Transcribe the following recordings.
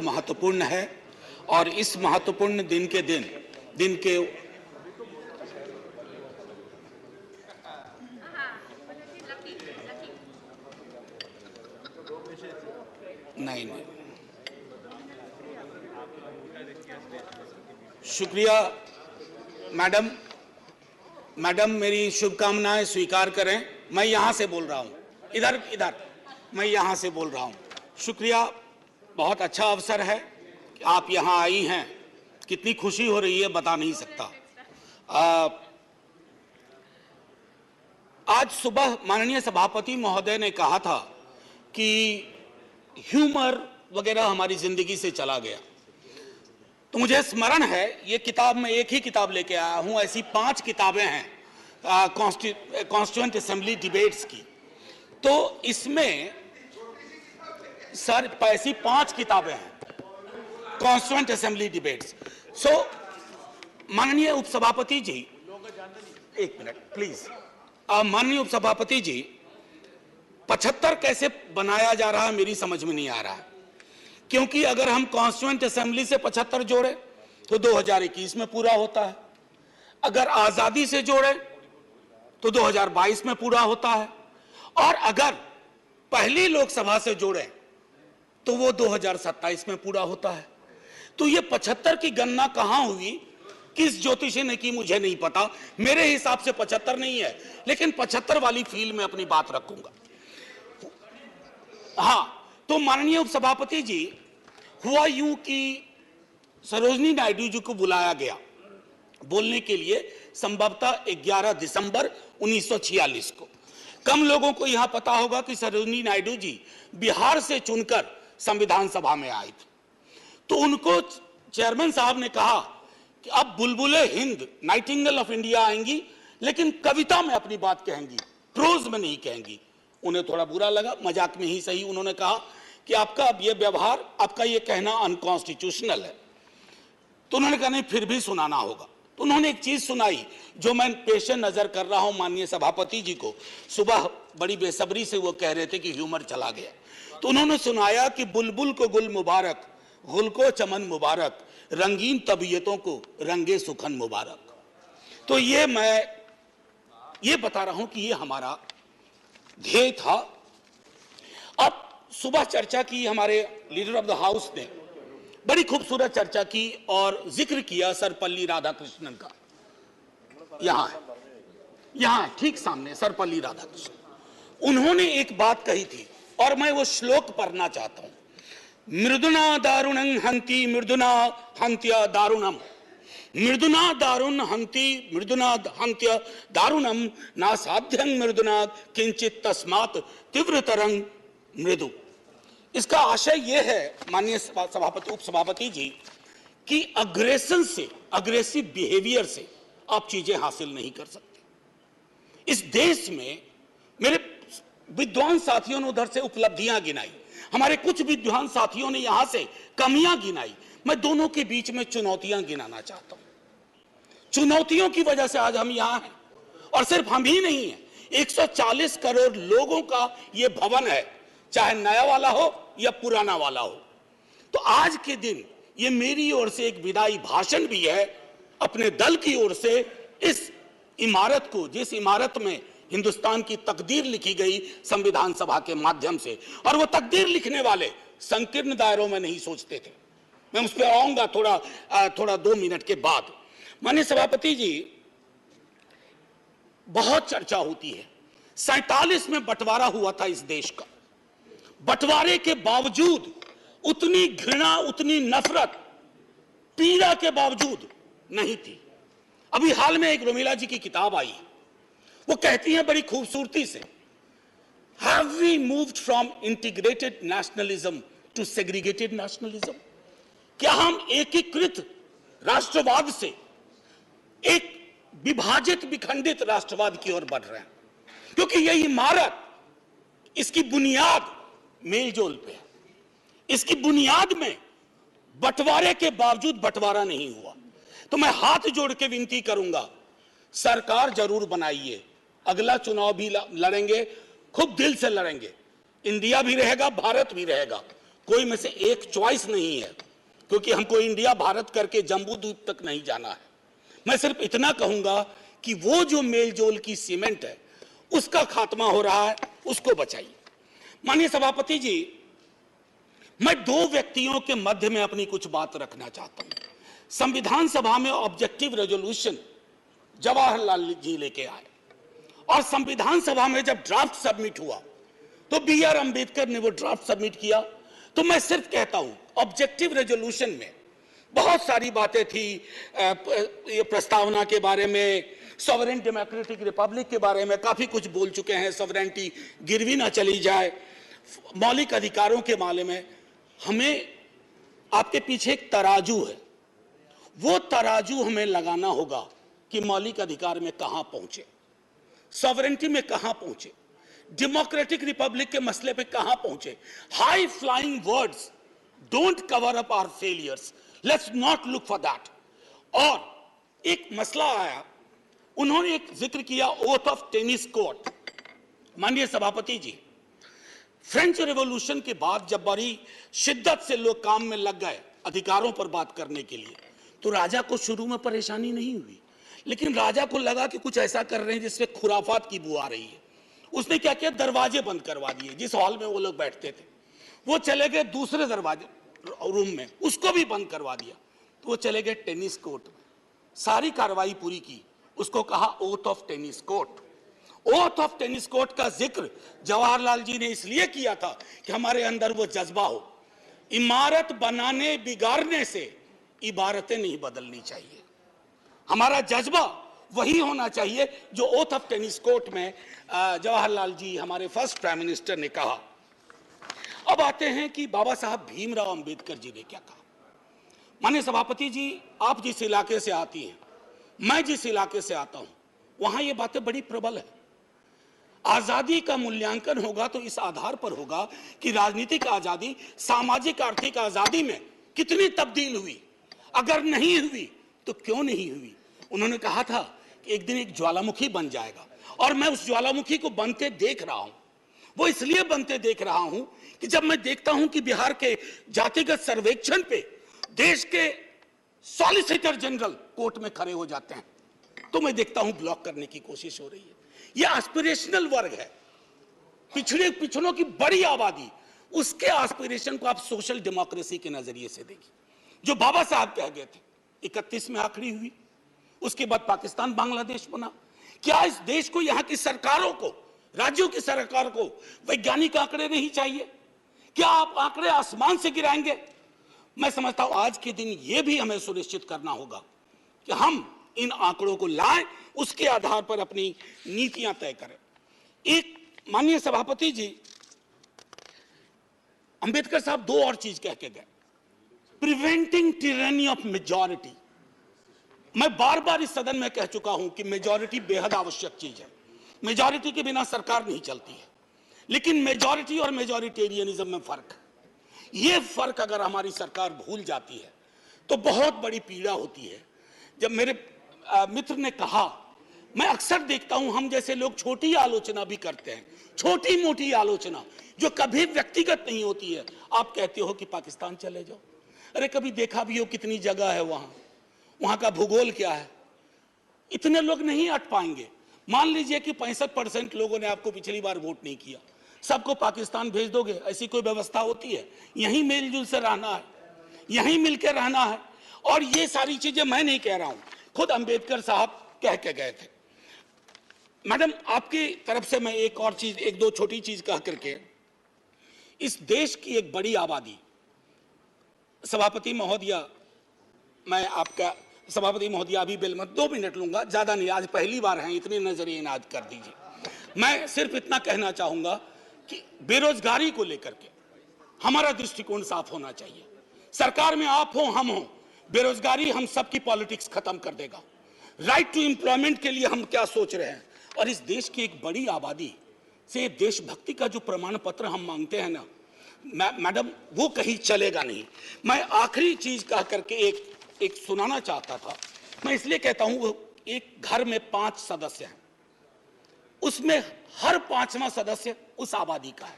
महत्वपूर्ण है और इस महत्वपूर्ण दिन के नहीं शुक्रिया मैडम मेरी शुभकामनाएं स्वीकार करें। मैं यहां से बोल रहा हूं, इधर मैं यहां से बोल रहा हूं। शुक्रिया, बहुत अच्छा अवसर है कि आप यहां आई हैं। कितनी खुशी हो रही है बता नहीं सकता। आज सुबह माननीय सभापति महोदय ने कहा था कि ह्यूमर वगैरह हमारी जिंदगी से चला गया, तो मुझे स्मरण है ये किताब, मैं एक ही किताब लेके आया हूं, ऐसी 5 किताबें हैं कॉन्स्टिट्यूएंट असेंबली डिबेट्स की। तो इसमें सर ऐसी 5 किताबें हैं कॉन्स्टिट्यूएंट असेंबली डिबेट्स। सो माननीय उपसभापति जी, एक मिनट प्लीज। माननीय उपसभापति जी, 75 कैसे बनाया जा रहा है मेरी समझ में नहीं आ रहा है, क्योंकि अगर हम कॉन्स्टिट्यूएंट असेंबली से 75 जोड़े तो 2021 में पूरा होता है, अगर आजादी से जोड़े तो 2022 में पूरा होता है, और अगर पहली लोकसभा से जोड़े तो वो 2027 में पूरा होता है। तो ये 75 की गणना कहां हुई, किस ज्योतिषी ने की, मुझे नहीं पता। मेरे हिसाब से 75 नहीं है, लेकिन 75 वाली फील में अपनी बात रखूंगा। हां, तो माननीय उपसभापति जी, हुआ यूं कि सरोजिनी नायडू जी को बुलाया गया बोलने के लिए संभवतः 11 दिसंबर 1946 को। कम लोगों को यहां पता होगा कि सरोजिनी नायडू जी बिहार से चुनकर संविधान सभा में आई थी। तो उनको चेयरमैन साहब ने कहा कि अब बुलबुले हिंद, नाइटिंगेल ऑफ इंडिया आएंगी, लेकिन कविता में अपनी बात कहेंगी, प्रोज में नहीं कहेंगी। उन्हें थोड़ा बुरा लगा, मजाक में ही सही। उन्होंने कहा कि आपका अब ये व्यवहार, आपका ये कहना अनकॉन्स्टिट्यूशनल है। तो उन्होंने कहा नहीं, फिर भी सुनाना होगा। तो उन्होंने एक चीज सुनाई जो मैं पेश नजर कर रहा हूं माननीय सभापति जी को। सुबह बड़ी बेसब्री से वो कह रहे थे कि ह्यूमर चला गया, तो उन्होंने सुनाया कि बुलबुल को गुल मुबारक, गुल को चमन मुबारक, रंगीन तबीयतों को रंगे सुखन मुबारक। तो ये मैं ये बता रहा हूं कि ये हमारा ध्येय था। अब सुबह चर्चा की, हमारे लीडर ऑफ द हाउस ने बड़ी खूबसूरत चर्चा की और जिक्र किया सर्वपल्ली राधाकृष्णन का। यहां ठीक सामने सर्वपल्ली राधाकृष्णन। उन्होंने एक बात कही थी और मैं वो श्लोक पढ़ना चाहता हूं। मृदुना दारुणं हंति मृदुना हंत्य दारुणम, मृदुना दारुण हंति मृदुना हंत्य दारुणम, ना साध्यं मृदुना किंचित तस्मात् तीव्रतरं मृदु। इसका आशय यह है माननीय सभापति, उपसभापति जी, कि अग्रेशन से, अग्रेसिव बिहेवियर से आप चीजें हासिल नहीं कर सकते। इस देश में मेरे विद्वान साथियों ने उधर से उपलब्धियां गिनाई, हमारे कुछ विद्वान साथियों ने यहां से कमियां गिनाई। मैं दोनों के बीच में चुनौतियां गिनाना चाहता हूं। चुनौतियों की वजह से आज हम यहां हैं, और सिर्फ हम ही नहीं हैं, 140 करोड़ लोगों का यह भवन है, चाहे नया वाला हो या पुराना वाला हो। तो आज के दिन ये मेरी ओर से एक विदाई भाषण भी है, अपने दल की ओर से, इस इमारत को, जिस इमारत में हिंदुस्तान की तकदीर लिखी गई संविधान सभा के माध्यम से, और वो तकदीर लिखने वाले संकीर्ण दायरों में नहीं सोचते थे। मैं उस पर आऊंगा थोड़ा 2 मिनट के बाद। माननीय सभापति जी, बहुत चर्चा होती है, 47 में बंटवारा हुआ था इस देश का। बंटवारे के बावजूद उतनी घृणा, उतनी नफरत, पीड़ा के बावजूद नहीं थी। अभी हाल में एक रोमिला जी की किताब आई, वो कहती हैं बड़ी खूबसूरती से, Have we moved from integrated nationalism to segregated nationalism? क्या हम एकीकृत राष्ट्रवाद से एक विभाजित, विखंडित राष्ट्रवाद की ओर बढ़ रहे हैं? क्योंकि यह इमारत, इसकी बुनियाद मेलजोल पे है। इसकी बुनियाद में बंटवारे के बावजूद बंटवारा नहीं हुआ। तो मैं हाथ जोड़ के विनती करूंगा, सरकार जरूर बनाइए, अगला चुनाव भी लड़ेंगे, खूब दिल से लड़ेंगे, इंडिया भी रहेगा, भारत भी रहेगा, कोई में से एक चॉइस नहीं है, क्योंकि हमको इंडिया भारत करके जम्बू द्वीप तक नहीं जाना है। मैं सिर्फ इतना कहूंगा कि वो जो मेलजोल की सीमेंट है उसका खात्मा हो रहा है, उसको बचाइए। माननीय सभापति जी, मैं दो व्यक्तियों के मध्य में अपनी कुछ बात रखना चाहता हूं। संविधान सभा में ऑब्जेक्टिव रेजोल्यूशन जवाहरलाल जी लेके आए और संविधान सभा में जब ड्राफ्ट सबमिट हुआ तो बी.आर. अंबेडकर ने वो ड्राफ्ट सबमिट किया। तो मैं सिर्फ कहता हूं, ऑब्जेक्टिव रेजोल्यूशन में बहुत सारी बातें थी, ये प्रस्तावना के बारे में, सॉवरेन डेमोक्रेटिक रिपब्लिक के बारे में काफी कुछ बोल चुके हैं, सॉवरेनिटी गिरवी ना चली जाए, मौलिक अधिकारों के बारे में। हमें आपके पीछे एक तराजू है, वो तराजू हमें लगाना होगा कि मौलिक अधिकार में कहां पहुंचे, सॉवरेनिटी में कहां पहुंचे, डेमोक्रेटिक रिपब्लिक के मसले पे कहां पहुंचे। High flying words don't cover up our failures, let's not look for that. और एक मसला आया, उन्होंने एक जिक्र किया ओथ ऑफ टेनिस कोर्ट। माननीय सभापति जी, फ्रेंच रेवोल्यूशन के बाद जब बड़ी शिद्दत से लोग काम में लग गए अधिकारों पर बात करने के लिए, तो राजा को शुरू में परेशानी नहीं हुई, लेकिन राजा को लगा कि कुछ ऐसा कर रहे हैं जिसमें खुराफात की बू आ रही है। उसने क्या किया, दरवाजे बंद करवा दिए। जिस हॉल में वो लोग बैठते थे वो चले गए दूसरे दरवाजे रूम में, उसको भी बंद करवा दिया। तो वो चले गए टेनिस कोर्ट में, सारी कार्रवाई पूरी की, उसको कहा oath of tennis court. Oath of tennis court का जिक्र जवाहरलाल जी ने इसलिए किया था कि हमारे अंदर वो जज्बा हो, इमारत बनाने बिगाड़ने से इबारतें नहीं बदलनी चाहिए। हमारा जज्बा वही होना चाहिए जो ओथ ऑफ टेनिस कोर्ट में जवाहरलाल जी हमारे फर्स्ट प्राइम मिनिस्टर ने कहा। अब आते हैं कि बाबा साहब भीमराव अंबेडकर जी ने क्या कहा। माननीय सभापति जी, आप जिस इलाके से आती हैं, मैं जिस इलाके से आता हूं, वहां ये बातें बड़ी प्रबल है। आजादी का मूल्यांकन होगा तो इस आधार पर होगा कि राजनीतिक आजादी, सामाजिक आर्थिक आजादी में कितनी तब्दील हुई, अगर नहीं हुई तो क्यों नहीं हुई। उन्होंने कहा था कि एक दिन एक ज्वालामुखी बन जाएगा, और मैं उस ज्वालामुखी को बनते देख रहा हूं। वो इसलिए बनते देख रहा हूं कि जब मैं देखता हूं कि बिहार के जातिगत सर्वेक्षण पे देश के सॉलिसिटर जनरल कोर्ट में खड़े हो जाते हैं, तो मैं देखता हूं ब्लॉक करने की कोशिश हो रही है। यह एस्पिरेशनल वर्ग है, पिछड़ों की बड़ी आबादी, उसके एस्पिरेशन को आप सोशल डेमोक्रेसी के नजरिए से देखिए। जो बाबा साहब कह गए थे 31 में आखिरी हुई, उसके बाद पाकिस्तान बांग्लादेश बना। क्या इस देश को, यहां की सरकारों को, राज्यों की सरकार को वैज्ञानिक आंकड़े नहीं चाहिए? क्या आप आंकड़े आसमान से गिराएंगे? मैं समझता हूं आज के दिन यह भी हमें सुनिश्चित करना होगा कि हम इन आंकड़ों को लाएं, उसके आधार पर अपनी नीतियां तय करें। एक माननीय सभापति जी, अंबेडकर साहब दो और चीज कह के गए, प्रिवेंटिंग टिरनी ऑफ मेजॉरिटी। मैं बार बार इस सदन में कह चुका हूं कि मेजॉरिटी बेहद आवश्यक चीज है, मेजॉरिटी के बिना सरकार नहीं चलती है, लेकिन मेजॉरिटी और मेजॉरिटेरियनिज्म में फर्क है। यह फर्क अगर हमारी सरकार भूल जाती है तो बहुत बड़ी पीड़ा होती है। जब मेरे मित्र ने कहा, मैं अक्सर देखता हूं हम जैसे लोग छोटी आलोचना भी करते हैं, छोटी मोटी आलोचना जो कभी व्यक्तिगत नहीं होती है। आप कहते हो कि पाकिस्तान चले जाओ, अरे कभी देखा भी हो कितनी जगह है वहां का भूगोल क्या है, इतने लोग नहीं अट पाएंगे। मान लीजिए कि 65% लोगों ने आपको पिछली बार वोट नहीं किया, सबको पाकिस्तान भेज दोगे? ऐसी कोई व्यवस्था होती है? यहीं मेलजुल से रहना है, यहीं मिलकर रहना है। और ये सारी चीजें मैं नहीं कह रहा हूं, खुद अंबेडकर साहब कह के गए थे। मैडम, आपकी तरफ से मैं एक और चीज, एक दो छोटी चीज कह करके, इस देश की एक बड़ी आबादी, सभापति महोदया, मैं आपका सभापति महोदया अभी बिल मत 2 मिनट लूंगा, ज्यादा नहीं, आज पहली बार हैं, इतने नजरिए इनाद कर दीजिए। मैं सिर्फ इतना कहना चाहूंगा कि बेरोजगारी को लेकर के हमारा दृष्टिकोण साफ होना चाहिए। सरकार में आप हो, हम हो, बेरोजगारी हम सबकी पॉलिटिक्स खत्म कर देगा। राइट टू एम्प्लॉयमेंट के लिए हम क्या सोच रहे हैं, और इस देश की एक बड़ी आबादी से देशभक्ति का जो प्रमाण पत्र हम मांगते हैं ना मैडम, वो कहीं चलेगा नहीं। मैं आखिरी चीज कह करके एक सुनाना चाहता था। मैं इसलिए कहता हूं, वो एक घर में 5 सदस्य हैं, उसमें हर 5वां सदस्य उस आबादी का है।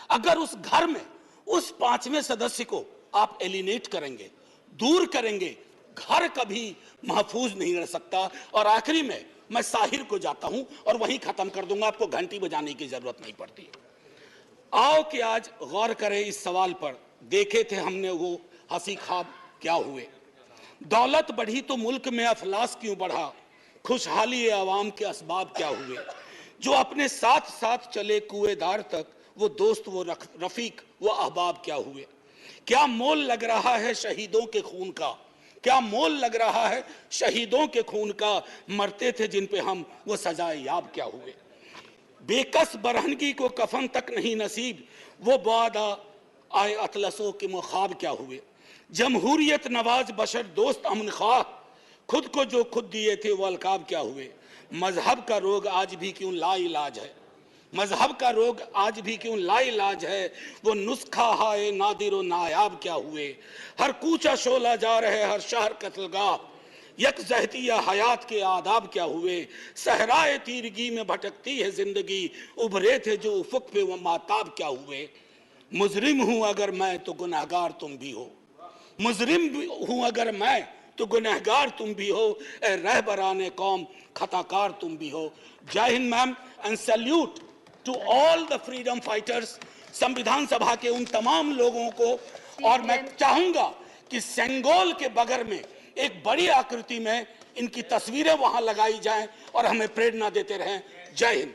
अगर उस घर में उस पांचवें सदस्य को आप एलिनेट करेंगे, दूर करेंगे, घर कभी महफूज नहीं रह सकता। और आखिरी में मैं साहिर को जाता हूं और वहीं खत्म कर दूंगा, आपको घंटी बजाने की जरूरत नहीं पड़ती। आओ कि आज गौर करें इस सवाल पर, देखे थे हमने वो हंसी ख्वाब क्या हुए। दौलत बढ़ी तो मुल्क में अफलास क्यों बढ़ा, खुशहाली आवाम के असबाब क्या हुए। जो अपने साथ साथ चले कुएदार तक, वो दोस्त वो रफीक वो अहबाब क्या हुए। क्या मोल लग रहा है शहीदों के खून का, क्या मोल लग रहा है शहीदों के खून का, मरते थे जिन पे हम वो सजाए याब क्या हुए। बेकस बरहनगी को कफन तक नहीं नसीब, वो बादा आए अतलसों के मुखाब क्या हुए। जमहूरियत नवाज बशर दोस्त अमन ख्वाह, खुद को जो खुद दिए थे वो अलकाब क्या हुए। मजहब का रोग आज भी क्यों लाइलाज है, मजहब का रोग आज भी क्यों लाइलाज है, वो नुस्खा हाय नादिर नायाब क्या हुए। हर कूचा शोला जा रहे हर शहर कत्लगाह, यकजहतिया हयात के आदाब क्या हुए। सहराए तीरगी में भटकती है जिंदगी, उभरे थे जो उफक पे वो माताब क्या हुए। मुजरिम हूं अगर मैं तो गुनहगार तुम भी हो, मुजरिम हूं अगर मैं तो गुनहगार तुम भी हो, ए रहबराने कौम खताकार तुम भी हो। Jai Hind ma'am, and salute to all the freedom fighters, संविधान सभा के उन तमाम लोगों को। और मैं चाहूंगा कि सेंगोल के बगल में एक बड़ी आकृति में इनकी तस्वीरें वहां लगाई जाएं और हमें प्रेरणा देते रहें। जय हिंद।